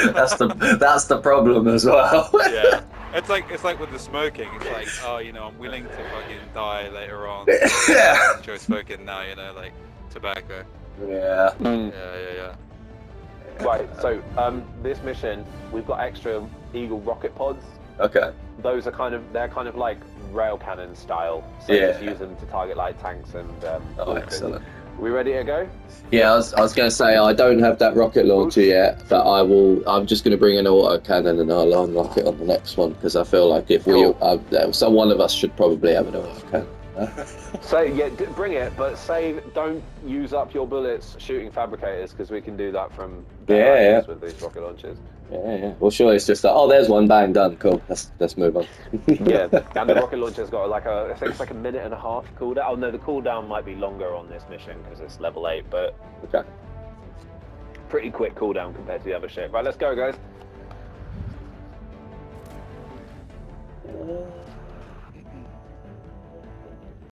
That's the problem as well. Yeah. It's like with the smoking. It's like, oh, you know, I'm willing to fucking die later on. Enjoy smoking now, you know, like tobacco. Yeah. Yeah. Right. So this mission, we've got extra Eagle rocket pods. Okay. Those are they're kind of like rail cannon style. So just use them to target like tanks and. Excellent. We ready to go? Yeah, I was going to say I don't have that rocket launcher yet, but I'm just going to bring an auto cannon and I'll unlock it on the next one because I feel like if one of us should probably have an auto cannon. So yeah, bring it, but don't use up your bullets shooting fabricators because we can do that from with these rocket launchers. Yeah. Well, surely it's just like, oh, there's one, bang, done, cool. Let's move on. Yeah, and the rocket launcher's got like I think it's like a minute and a half cooldown. Oh no, the cooldown might be longer on this mission because it's level 8, but Okay. pretty quick cooldown compared to the other ship. Right, let's go, guys.